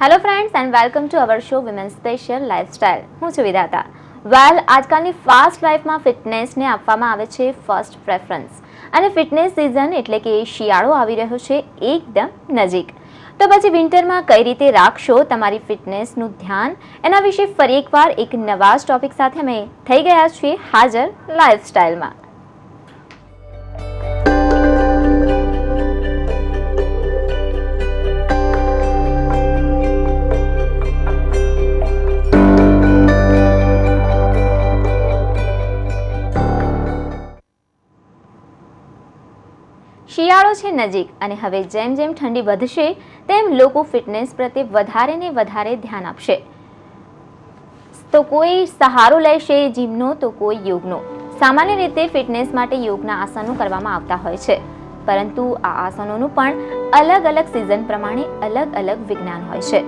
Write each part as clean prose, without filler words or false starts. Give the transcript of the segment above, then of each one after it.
Hello friends and welcome to our show women special lifestyle. હું છું વિધાતા. આજકાલની fast લાઈફમાં ફિટનેસને આપવામાં આવે છે ફર્સ્ટ પ્રેફરન્સ, અને ફિટનેસ સિઝન એટલે કે શિયાળો આવી રહ્યો છે એકદમ નજીક. તો પછી વિન્ટરમાં કઈ રીતે રાખશો તમારી ફિટનેસનું ધ્યાન, એના વિશે ફરી એકવાર એક નવા જ ટોપિક સાથે અમે થઈ ગયા છીએ હાજર લાઇફસ્ટાઇલમાં. શિયાળો છે નજીક, અને હવે જેમ જેમ ઠંડી વધશે તેમ લોકો ફિટનેસ પ્રત્યે વધારે ને વધારે ધ્યાન આપશે. તો કોઈ સહારો લેશે જીમનો, તો કોઈ યોગનો. સામાન્ય રીતે ફિટનેસ માટે યોગના આસનો કરવામાં આવતા હોય છે, પરંતુ આ આસનોનું પણ અલગ અલગ સિઝન પ્રમાણે અલગ અલગ વિજ્ઞાન હોય છે.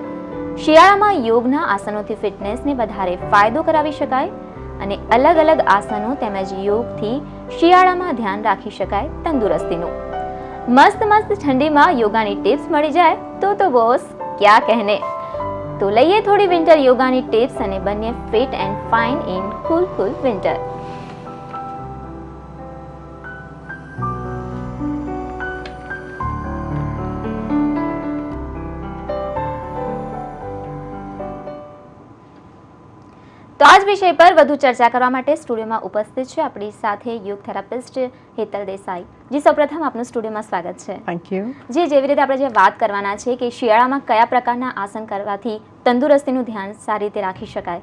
શિયાળામાં યોગના આસનોથી ફિટનેસને વધારે ફાયદો કરાવી શકાય, અને અલગ અલગ આસનો તેમજ યોગથી શિયાળામાં ધ્યાન રાખી શકાય તંદુરસ્તીનું. મસ્ત મસ્ત ઠંડીમાં યોગાની ટિપ્સ મળી જાય તો બોસ ક્યાં કહેને. તો લઈએ થોડી વિન્ટર યોગાની ટિપ્સ અને બનીએ fit and fine in cool winter. તો આજ વિષય પર વધુ ચર્ચા કરવા માટે સ્ટુડિયોમાં ઉપસ્થિત છે આપણી સાથે યોગ થેરાપિસ્ટ હેતલ દેસાઈ. જી, સૌપ્રથમ આપનું સ્ટુડિયોમાં સ્વાગત છે. Thank you. જી, જેવી રીતે આપણે જે વાત કરવાના છે કે શિયાળામાં કયા પ્રકારના આસન કરવાથી તંદુરસ્તીનું ધ્યાન સારી રીતે રાખી શકાય.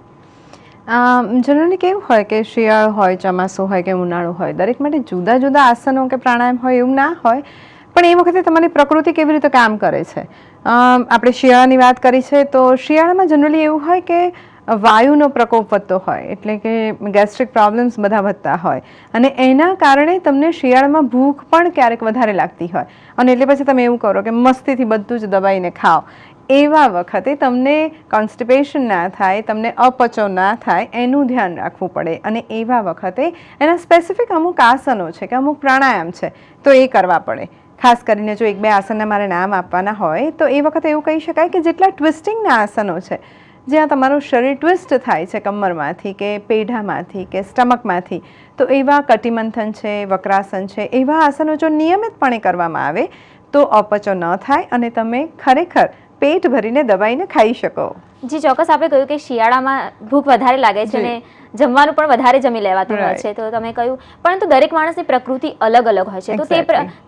જનરલી કેવું હોય કે શિયાળો હોય, ચોમાસું હોય કે ઉનાળો હોય, દરેક માટે જુદા જુદા આસનો કે પ્રાણાયામ હોય એવું ના હોય, પણ એ વખતે તમારી પ્રકૃતિ કેવી રીતે કામ કરે છે. આપણે શિયાળાની વાત કરી છે, તો શિયાળામાં જનરલી એવું હોય કે વાયુનો પ્રકોપ વધતો હોય, એટલે કે ગેસ્ટ્રિક પ્રોબ્લેમ્સ બધા વધતા હોય, અને એના કારણે તમને શિયાળામાં ભૂખ પણ ક્યારેક વધારે લાગતી હોય, અને એટલે પછી તમે એવું કરો કે મસ્તીથી બધું જ દબાઈને ખાઓ. એવા વખતે તમને કોન્સ્ટિપેશન ના થાય, તમને અપચો ના થાય, એનું ધ્યાન રાખવું પડે. અને એવા વખતે એના સ્પેસિફિક અમુક આસનો છે કે અમુક પ્રાણાયામ છે, તો એ કરવા પડે. ખાસ કરીને જો એક બે આસનના મારે નામ આપવાના હોય તો એ વખતે એવું કહી શકાય કે જેટલા ટ્વિસ્ટિંગના આસનો છે, જ્યાં તમારું શરીર ટ્વિસ્ટ થાય છે કમરમાંથી કે પેઢામાંથી કે સ્ટમકમાંથી, તો એવા કટિમંથન છે, વક્રાસન છે, એવા આસનો જો નિયમિતપણે કરવામાં આવે તો અપચો ન થાય અને તમે ખરેખર પેટ ભરીને દબાઈને ખાઈ શકો. જી, ચોક્કસ. આપણે કહ્યું કે શિયાળામાં ભૂખ વધારે લાગે છે અને જમવાનું પણ વધારે જમી લેવાતું હોય છે, તો તમે કહ્યું, પરંતુ દરેક માણસની પ્રકૃતિ અલગ અલગ હોય છે, તો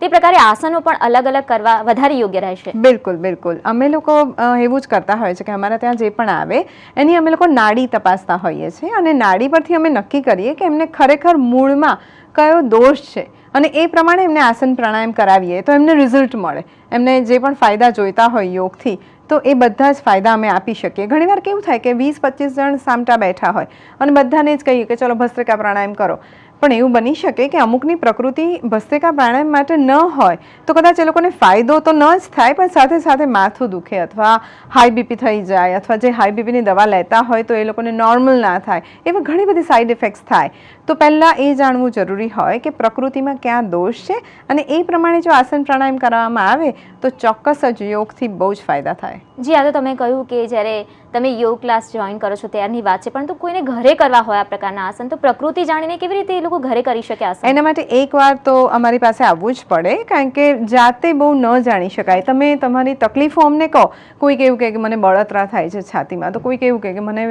તે પ્રકારે આસનો પણ અલગ અલગ કરવા વધારે યોગ્ય રહેશે. બિલકુલ બિલકુલ. અમે લોકો એવું જ કરતા હોય છે કે અમારા ત્યાં જે પણ આવે એની અમે લોકો નાડી તપાસતા હોઈએ છીએ, અને નાડી પરથી અમે નક્કી કરીએ કે એમને ખરેખર મૂળમાં કયો દોષ છે, અને એ પ્રમાણે એમને આસન પ્રાણાયામ કરાવીએ તો એમને રિઝલ્ટ મળે. એમને જે પણ ફાયદા જોઈતા હોય યોગથી, તો એ બધા જ ફાયદા અમે આપી શકીએ. ઘણીવાર કેવું થાય કે 20-25 જણ સામટા બેઠા હોય અને બધાને જ કહીએ કે ચલો ભસ્ત્રિકા પ્રાણાયામ કરો, પણ એવું બની શકે કે અમુકની પ્રકૃતિ ભસ્ત્રિકા પ્રાણાયામ માટે ન હોય, તો કદાચ એ લોકોને ફાયદો તો ન જ થાય, પણ સાથે સાથે માથું દુખે, અથવા હાઈ બીપી થઈ જાય, અથવા જે હાઈ બીપીની દવા લેતા હોય તો એ લોકોને નોર્મલ ના થાય, એવી ઘણી બધી સાઈડ ઇફેક્ટ્સ થાય. તો પહેલાં એ જાણવું જરૂરી હોય કે પ્રકૃતિમાં ક્યાં દોષ છે, અને એ પ્રમાણે જો આસન પ્રાણાયામ કરવામાં આવે તો ચોક્કસ જ યોગથી બહુ જ ફાયદા થાય. જી, આ તો તમે કહ્યું કે જ્યારે તમે યોગ ક્લાસ જોઈન કરો છો ત્યારની વાત છે, પરંતુ કોઈને ઘરે કરવા હોય આ પ્રકારના આસન, તો પ્રકૃતિ જાણીને કેવી રીતે એ લોકો ઘરે કરી શકે આસન? એના માટે એકવાર તો અમારી પાસે આવવું જ પડે, કારણ કે જાતે બહુ ન જાણી શકાય. તમે તમારી તકલીફો અમને કહો. કોઈક એવું કહે કે મને બળતરા થાય છે છાતીમાં, તો કોઈક એવું કહે કે મને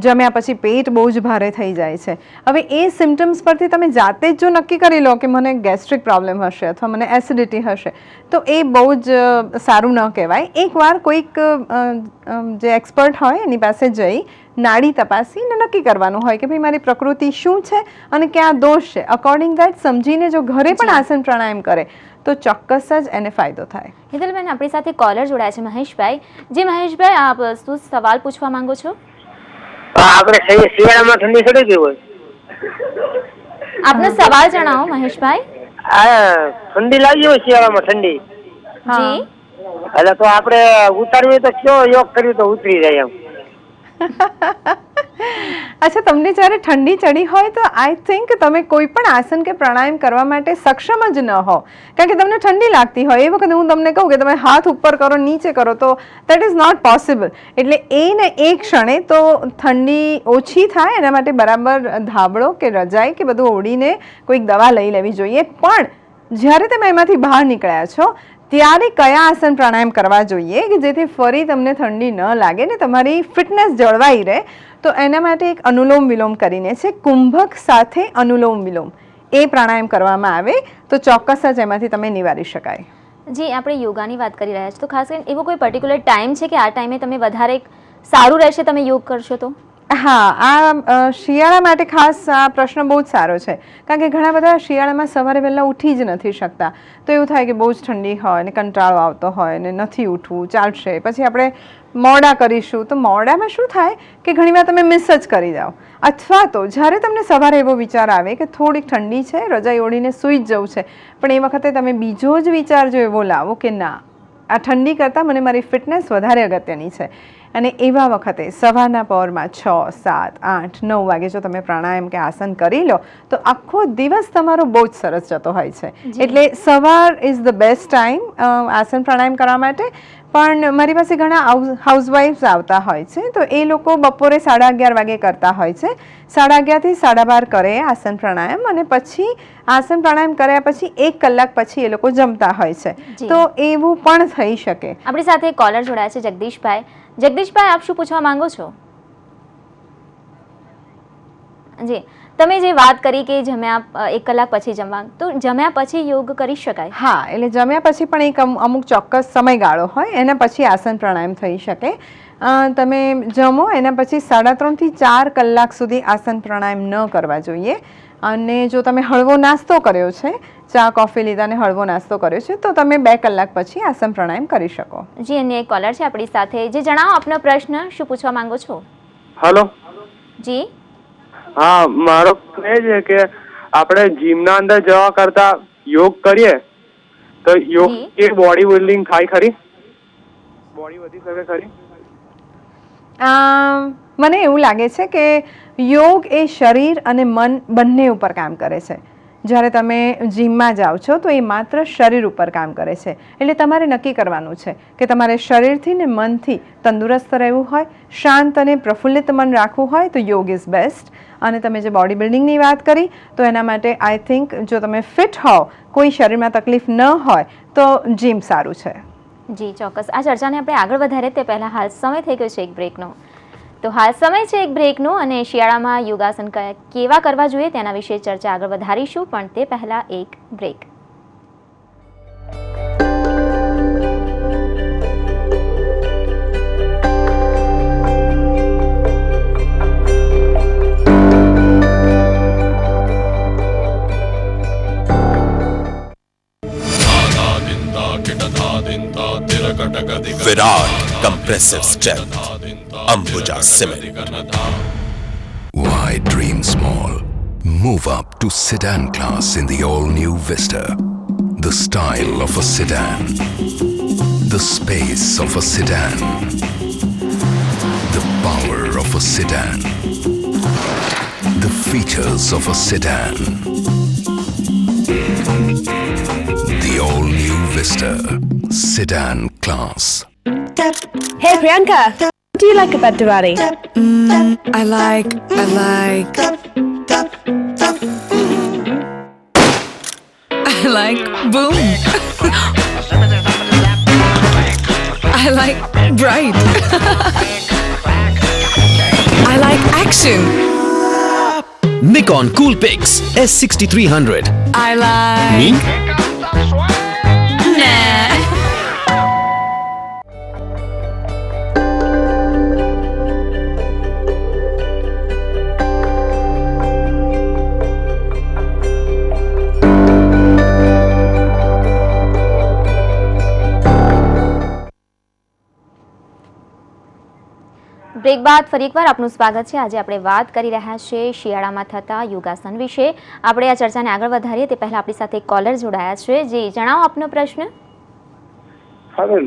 જમ્યા પછી પેટ બહુ જ ભારે થઈ જાય છે. હવે એ સિમ્ટમ્સ પરથી તમે જાતે જ જો નક્કી કરી લો કે મને ગેસ્ટ્રિક પ્રોબ્લેમ હશે અથવા મને એસિડિટી હશે, તો એ બહુ જ સારું ન કહેવાય. એકવાર કોઈક જે એક્સપર્ટ હોય એની પાસે જઈ નાડી તપાસીને નક્કી કરવાનું હોય કે ભાઈ મારી પ્રકૃતિ શું છે અને ક્યાં દોષ છે. અકોર્ડિંગ દેટ સમજીને જો ઘરે પણ આસન પ્રાણાયામ કરે તો ચોક્કસ જ એને ફાયદો થાય. હિતલબેન, આપણી સાથે કોલર જોડાયા છે મહેશભાઈ. જે મહેશભાઈ, આપ શું સવાલ પૂછવા માંગો છો? આપણે શિયાળામાં ઠંડી ચડી ગઈ હોય, આપનો સવાલ જણાવો મહેશભાઈ. ઠંડી લાગી હોય શિયાળામાં ઠંડી. જી, એટલે તો આપણે ઉતારવી તો કયો યોગ કર્યું તો ઉતરી જાય એમ. અચ્છા, તમને જ્યારે ઠંડી ચડી હોય તો આઈ થિંક તમે કોઈ પણ આસન કે પ્રાણાયામ કરવા માટે સક્ષમ જ ન હો, કારણ કે તમને ઠંડી લાગતી હોય. એ વખતે હું તમને કહું કે તમે હાથ ઉપર કરો, નીચે કરો, તો દેટ ઇઝ નોટ પોસિબલ. એટલે એ ક્ષણે તો ઠંડી ઓછી થાય એના માટે બરાબર ધાબળો કે રજાઈ કે બધું ઓઢીને કોઈક દવા લઈ લેવી જોઈએ. પણ જ્યારે તમે એમાંથી બહાર નીકળ્યા છો ત્યારે કયા આસન પ્રાણાયામ કરવા જોઈએ કે જેથી ફરી તમને ઠંડી ન લાગે ને તમારી ફિટનેસ જળવાઈ રહે? તો એના માટે એક અનુલોમ વિલોમ કરીને છે, કુંભક સાથે અનુલોમ વિલોમ. એ પ્રાણાયામ કરવામાં આવે તો ચોક્કસ જ એમાંથી તમે નિવારી શકાય. જી, આપણે યોગાની વાત કરી રહ્યા છીએ તો ખાસ કરીને એવો કોઈ પર્ટિક્યુલર ટાઈમ છે કે આ ટાઈમે તમે વધારે સારું રહેશે તમે યોગ કરશો તો? હા, આ શિયાળા માટે ખાસ આ પ્રશ્ન બહુ જ સારો છે, કારણ કે ઘણા બધા શિયાળામાં સવારે વહેલા ઉઠી જ નથી શકતા. તો એવું થાય કે બહુ જ ઠંડી હોય ને કંટાળો આવતો હોય ને નથી ઉઠવું, ચાલશે, પછી આપણે મોડા કરીશું. તો મોડામાં શું થાય કે ઘણીવાર તમે મિસ જ કરી જાઓ. અથવા તો જ્યારે તમને સવારે એવો વિચાર આવે કે થોડીક ઠંડી છે, રજાઈ ઓઢીને સૂઈ જ જવું છે, પણ એ વખતે તમે બીજો જ વિચાર જો એવો લાવો કે ના, આ ઠંડી કરતાં મને મારી ફિટનેસ વધારે અગત્યની છે, અને એવા વખતે સવારના પહોરમાં 6, 7, 8, 9 વાગે જો તમે પ્રાણાયામ કે આસન કરી લો તો આખો દિવસ તમારો બહુ જ સરસ જતો હોય છે. એટલે સવાર ઇઝ ધ બેસ્ટ ટાઈમ આસન પ્રાણાયામ કરવા માટે. પણ મારી પાસે ઘણા હાઉસવાઇફ્સ આવતા હોય છે, તો એ લોકો બપોરે 11:30 વાગે કરતા હોય છે. 11:30 થી 12:30 કરે આસન પ્રાણાયામ, અને પછી આસન પ્રાણાયામ કર્યા પછી 1 કલાક પછી એ લોકો જમતા હોય છે. તો એવું પણ થઈ શકે. આપણી સાથે કોલર જોડાયા છે જગદીશભાઈ. જગદીશભાઈ, આપ શું પૂછવા માંગો છો? જી, તમે જે વાત કરી કે જમ્યા 1 કલાક પછી જમવા, તો જમ્યા પછી યોગ કરી શકાય? હા, એટલે જમ્યા પછી પણ એક અમુક ચોક્કસ સમયગાળો હોય, એના પછી આસન પ્રાણાયામ થઈ શકે. તમે જમો એના પછી 3.5 થી 4 કલાક સુધી આસન પ્રાણાયામ ન કરવા જોઈએ. અને જો તમે હળવો નાસ્તો કર્યો છે, ચા કોફી લીધા ને હળવો નાસ્તો કર્યો છે, તો તમે 2 કલાક પછી આસન પ્રાણાયામ કરી શકો. જી, અન્ય એક કોલર છે આપણી સાથે. જે જણાવો આપનો પ્રશ્ન, શું પૂછવા માંગો છો? હેલો. જી, હા, મારો પ્રશ્ન એ છે કે આપણે જીમના અંદર જવા કરતા યોગ કરીએ તો યોગ એ બોડી બિલ્ડિંગ થાય ખરી? બોડી વધી શકે ખરી? મને એવું લાગે છે કે યોગ એ શરીર અને મન બંને ઉપર કામ કરે છે. જ્યારે તમે જીમમાં જાઓ છો તો એ માત્ર શરીર ઉપર કામ કરે છે. એટલે તમારે નક્કી કરવાનું છે કે તમારે શરીરથી ને મનથી તંદુરસ્ત રહેવું હોય, શાંત અને પ્રફુલ્લિત મન રાખવું હોય તો યોગ ઇઝ બેસ્ટ. અને તમે જે બોડી બિલ્ડિંગની વાત કરી તો એના માટે આઈ થિંક જો તમે ફિટ હોવ, કોઈ શરીરમાં તકલીફ ન હોય તો જીમ સારું છે. જી, ચોક્કસ. આ ચર્ચાને આપણે આગળ વધારે તે પહેલાં હાલ સમય થઈ ગયો છે એક બ્રેકનો. તો હાલ સમય છે એક બ્રેકનો, અને શિયાળામાં યોગાસન કેવા કરવા જોઈએ તેના વિશે ચર્ચા આગળ વધારીશું, પણ તે પહેલાં એક break. Virat compressive strength, Ambuja Cement. Why dream small? Move up to sedan class in the all-new Vista. The style of a sedan, the space of a sedan, the power of a sedan, the features of a sedan. The all-new Vista sedan class. Hey Priyanka, what do you like about Diwali? I like boom. I like bright. I like action. Nikon Coolpix S6300. I like... Me? Nah. Break બાદ ફરી એકવાર આપનું સ્વાગત છે. આજે આપણે વાત કરી રહ્યા છીએ શિયાળામાં થતા યોગાસન વિશે. આપણે આ ચર્ચાને આગળ વધારીએ તે પહેલા આપણી સાથે કોલર જોડાયા છે. જી, જણાવો આપનો પ્રશ્ન. હા,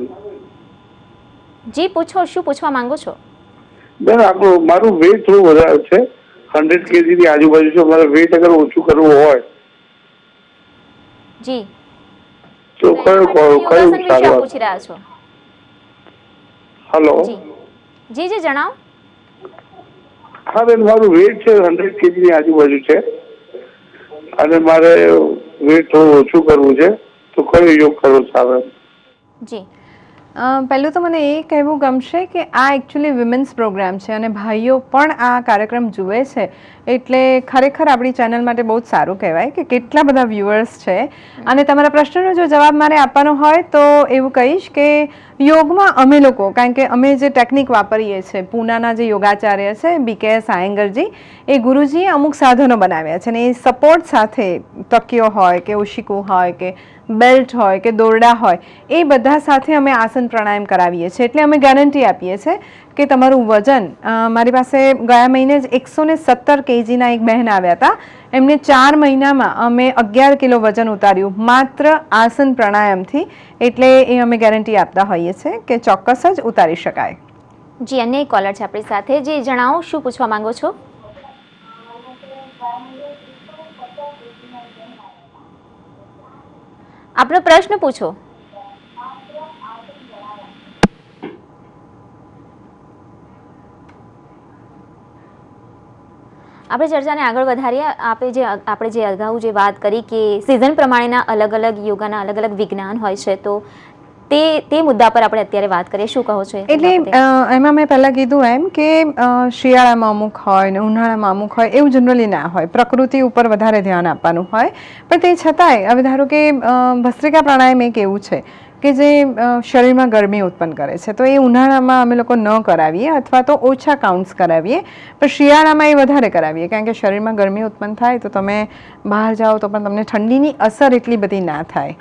જી, પૂછો, શું પૂછવા માંગો છો? બેન આપણું મારું વેટ થોડું વધારે છે, 100 kg ની આજુબાજુ છે. મારે વેટ અગર ઓછું કરવું હોય જી તો કયું યોગાસન વિશે આપ સારું? પૂછી રહ્યા છો? હેલો. જી જી જી જણાવો. હા બેન, મારું વેટ છે 100 kg ની આજુબાજુ છે અને મારે વેટ થોડું ઓછું કરવું છે, તો કયો યોગ કરવો સારો? જી પહેલું તો મને એ કહેવું ગમશે કે આ એકચ્યુઅલી વિમેન્સ પ્રોગ્રામ છે અને ભાઈઓ પણ આ કાર્યક્રમ જુએ છે, એટલે ખરેખર આપણી ચેનલ માટે બહુ જ સારું કહેવાય કે કેટલા બધા વ્યુઅર્સ છે. અને તમારા પ્રશ્નનો જો જવાબ મારે આપવાનો હોય તો એવું કહીશ કે યોગમાં અમે લોકો, કારણ કે અમે જે ટેકનિક વાપરીએ છીએ, પૂનાના જે યોગાચાર્ય છે BKS આયંગરજી, એ ગુરુજીએ અમુક સાધનો બનાવ્યા છે અને એ સપોર્ટ સાથે તકિયો હોય કે ઓશિકું હોય કે બેલ્ટ હોય કે દોરડા હોય, એ બધા સાથે અમે આસન પ્રાણાયામ કરાવીએ છીએ. એટલે અમે ગેરંટી આપીએ છીએ કે તમારું વજન, મારી પાસે ગયા મહિને જ 117 kgના એક બહેન આવ્યા હતા, એમને 4 મહિનામાં અમે 11 કિલો વજન ઉતાર્યું માત્ર આસન પ્રાણાયામથી. એટલે એ અમે ગેરંટી આપતા હોઈએ છીએ કે ચોક્કસ જ ઉતારી શકાય. જી અન્ય એક કોલર છે આપણી સાથે. જી જણાવો, શું પૂછવા માંગો છો? આપનો પ્રશ્ન પૂછો. આપણે ચર્ચાને આગળ વધારીએ. આપણે જે અગાઉ જે વાત કરી કે સિઝન પ્રમાણેના અલગ અલગ યોગાના અલગ અલગ વિજ્ઞાન હોય છે, તો તે મુદ્દા પર આપણે અત્યારે વાત કરીએ. શું કહો છો? એટલે એમાં મેં પહેલાં કીધું એમ કે શિયાળામાં અમુક હોય ને ઉનાળામાં અમુક હોય, એવું જનરલી ના હોય. પ્રકૃતિ ઉપર વધારે ધ્યાન આપવાનું હોય. પણ તે છતાંય હવે ધારો કે ભસ્ત્રિકા પ્રાણાયામ એક એવું છે કે જે શરીરમાં ગરમી ઉત્પન્ન કરે છે, તો એ ઉનાળામાં અમે લોકો ન કરાવીએ અથવા તો ઓછા કાઉન્ટ્સ કરાવીએ, પણ શિયાળામાં એ વધારે કરાવીએ, કારણ કે શરીરમાં ગરમી ઉત્પન્ન થાય તો તમે બહાર જાઓ તો પણ તમને ઠંડીની અસર એટલી બધી ના થાય.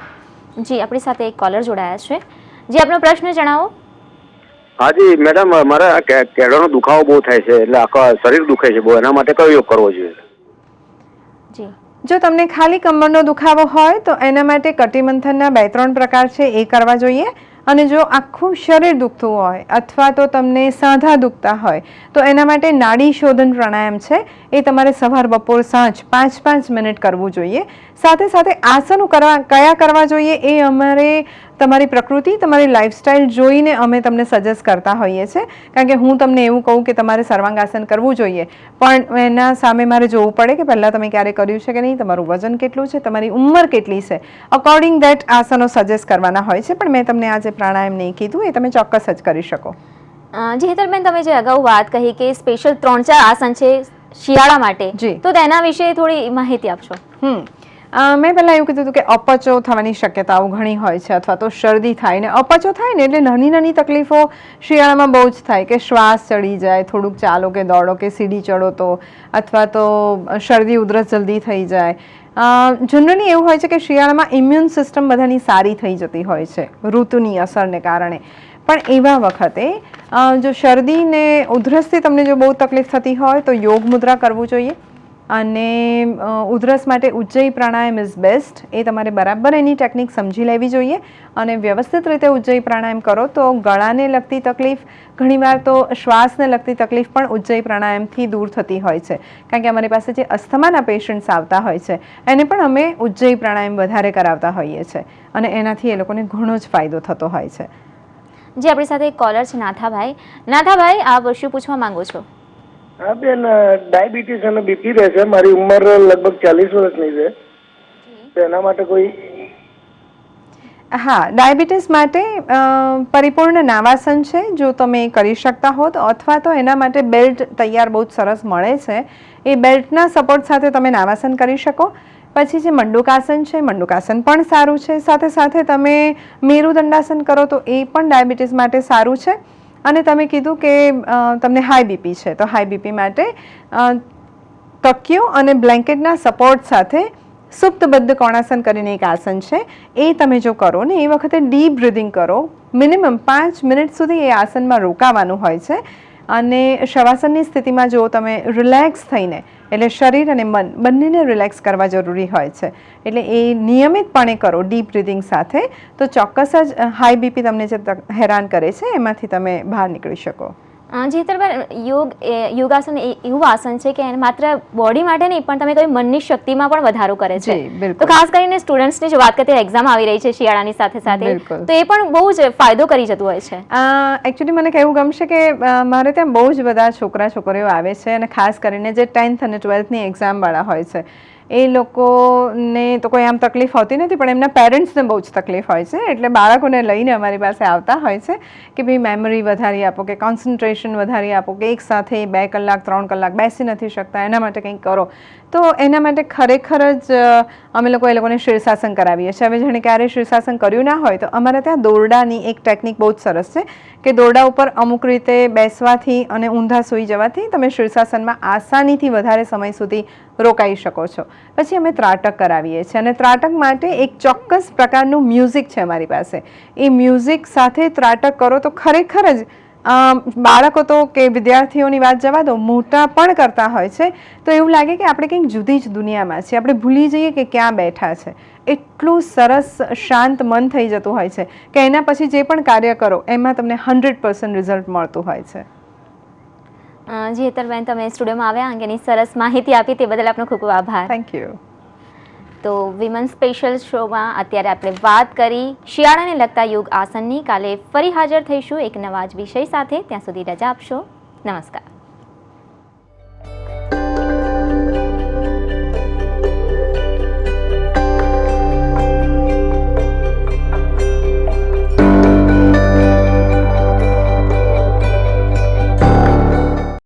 જી આપણી સાથે એક કોલર જોડાયા છે. જી આપનો પ્રશ્ન જણાવો. હાજી મેડમ, મારા કેળાનો દુખાવો બહુ થાય છે, એટલે આખા શરીર દુખે છે બહુ. એના માટે કયો યોગ કરવો જોઈએ? જી જો તમને ખાલી કમરનો દુખાવો હોય તો એના માટે કટિમંથનના 2-3 પ્રકાર છે, એ કરવા જોઈએ. અને જો આખું શરીર દુખતું હોય અથવા તો તમને સાંધા દુખતા હોય તો એના માટે નાડી શોધન પ્રાણાયામ છે, એ તમારે સવાર બપોર સાંજ 5-5 મિનિટ કરવું જોઈએ. સાથે સાથે આસનો કયા કરવા જોઈએ એ અમારે તમારી પ્રકૃતિ, તમારી લાઈફસ્ટાઈલ જોઈને અમે તમને સજેસ્ટ કરતા હોઈએ છીએ. કારણ કે હું તમને એવું કહું કે તમારે સર્વાંગાસન કરવું જોઈએ, પણ એના સામે મારે જોવું પડે કે પહેલાં તમે ક્યારે કર્યું છે કે નહીં, તમારું વજન કેટલું છે, તમારી ઉંમર કેટલી છે, અકોર્ડિંગ દેટ આસનો સજેસ્ટ કરવાના હોય છે. પણ મેં તમને આજે પ્રાણાયામ નહીં કીધું, એ તમે ચોક્કસ જ કરી શકો. જી હેતલબેન, તમે જે અગાઉ વાત કહી કે સ્પેશિયલ 3-4 આસન છે શિયાળા માટે, તો તેના વિશે થોડી માહિતી આપશો. મેં પહેલાં એવું કીધું હતું કે અપચો થવાની શક્યતાઓ ઘણી હોય છે, અથવા તો શરદી થાય ને અપચો થાય ને એટલે નાની નાની તકલીફો શિયાળામાં બહુ જ થાય કે શ્વાસ ચડી જાય, થોડુંક ચાલો કે દોડો કે સીડી ચડો તો, અથવા તો શરદી ઉધરસ જલ્દી થઈ જાય. જનરલી એવું હોય છે કે શિયાળામાં ઇમ્યુન સિસ્ટમ બધાની સારી થઈ જતી હોય છે ઋતુની અસરને કારણે. પણ એવા વખતે જો શરદી ને ઉધરસથી તમને જો બહુ તકલીફ થતી હોય તો યોગ મુદ્રા કરવું જોઈએ. અને ઉધરસ માટે ઉજ્જયી પ્રાણાયામ ઇઝ બેસ્ટ. એ તમારે બરાબર એની ટેકનિક સમજી લેવી જોઈએ અને વ્યવસ્થિત રીતે ઉજ્જયી પ્રાણાયામ કરો તો ગળાને લગતી તકલીફ, ઘણીવાર તો શ્વાસને લગતી તકલીફ પણ ઉજ્જયી પ્રાણાયામથી દૂર થતી હોય છે. કારણ કે અમારી પાસે જે અસ્થમાના પેશન્ટ્સ આવતા હોય છે એને પણ અમે ઉજ્જયી પ્રાણાયામ વધારે કરાવતા હોઈએ છીએ અને એનાથી એ લોકોને ઘણો જ ફાયદો થતો હોય છે. જે આપણી સાથે એક કોલર છે નાથાભાઈ. નાથાભાઈ, આપ શું પૂછવા માંગો છો? હા બેન, ડાયાબિટીસ અને બીપી રહે છે. મારી ઉંમર લગભગ 40 વર્ષની છે, તો એના માટે કોઈ? હા, ડાયાબિટીસ માટે પરિપૂર્ણ નાવાસન છે, જો તમે કરી શકતા હો તો, અથવા તો એના માટે બેલ્ટ તૈયાર બહુ જ સરસ મળે છે, એ બેલ્ટના સપોર્ટ સાથે તમે નાવાસન કરી શકો. પછી જે મંડુકાસન છે, મંડુકાસન પણ સારું છે. સાથે સાથે તમે મેરુદંડાસન કરો તો એ પણ ડાયાબિટીસ માટે સારું છે. અને તમે કીધું કે તમને હાઈ બીપી છે, તો હાઈ બીપી માટે તકિયો અને બ્લેન્કેટના સપોર્ટ સાથે સુપ્તબદ્ધ કોણાસન કરીને એક આસન છે, એ તમે જો કરો ને એ વખતે ડીપ બ્રીધિંગ કરો. મિનિમમ 5 મિનિટ સુધી એ આસનમાં રોકાવાનું હોય છે. અને શવાસનની સ્થિતિમાં જો તમે રિલેક્સ થઈને, એટલે શરીર અને મન બંનેને રિલેક્સ કરવા જરૂરી હોય છે, એટલે એ નિયમિતપણે કરો ડીપ બ્રીધિંગ સાથે, તો ચોક્કસ જ હાઈ બીપી તમને જે હેરાન કરે છે એમાંથી તમે બહાર નીકળી શકો. યોગાસન એવું આસન છે કે એને માત્ર બોડી માટે નહીં પણ તમે કહ્યું મનની શક્તિમાં પણ વધારો કરે છે. તો ખાસ કરીને સ્ટુડન્ટ્સની જો વાત કરીએ એક્ઝામ આવી રહી છે શિયાળાની સાથે સાથે તો એ પણ બહુ જ ફાયદો કરી જતું હોય છે. એકચ્યુઅલી મને કહેવું ગમશે કે મારે ત્યાં બહુ જ બધા છોકરા છોકરીઓ આવે છે અને ખાસ કરીને જે 10th અને 12thની એક્ઝામવાળા હોય છે એ લોકોને તો કોઈ આમ તકલીફ હોતી નથી પણ એમના પેરેન્ટ્સને બહુ જ તકલીફ હોય છે એટલે બાળકોને લઈને અમારી પાસે આવતા હોય છે કે ભાઈ મેમરી વધારી આપો કે કોન્સન્ટ્રેશન વધારી આપો કે એક સાથે 2 કલાક 3 કલાક બેસી નથી શકતા એના માટે કંઈક કરો. તો એના માટે ખરેખર જ અમે લોકો એ લોકોને શીર્ષાસન કરાવીએ છીએ. હવે જાણે ક્યારે શીર્ષાસન કર્યું ના હોય તો અમારે ત્યાં દોરડાની એક ટેકનિક બહુ જ સરસ છે કે દોરડા ઉપર અમુક રીતે બેસવાથી અને ઊંધા સૂઈ જવાથી તમે શીર્ષાસનમાં આસાનીથી વધારે સમય સુધી રોકાઈ શકો છો. પછી અમે ત્રાટક કરાવીએ છીએ અને ત્રાટક માટે એક ચોક્કસ પ્રકારનું મ્યુઝિક છે અમારી પાસે. એ મ્યુઝિક સાથે ત્રાટક કરો તો ખરેખર જ બાળકો તો કે વિદ્યાર્થીઓની વાત જવા દો મોટા પણ કરતા હોય છે તો એવું લાગે કે આપણે કંઈક જુદી જ દુનિયામાં છીએ, આપણે ભૂલી જઈએ કે ક્યાં બેઠા છે. એટલું સરસ શાંત મન થઈ જતું હોય છે કે એના પછી જે પણ કાર્ય કરો એમાં તમને 100% રિઝલ્ટ મળતું હોય છે. જી હેતલબેન, તમે સ્ટુડિયોમાં આવ્યા અંગેની સરસ માહિતી આપી તે બદલ આપનો ખૂબ ખૂબ આભાર. Thank you. તો વિમન સ્પેશિયલ શોમાં અત્યારે આપણે વાત કરી શિયાળાને લગતા યોગ આસનની. કાલે ફરી હાજર થઈશું એક નવા જ વિષય સાથે. ત્યાં સુધી રજા આપશો. નમસ્કાર.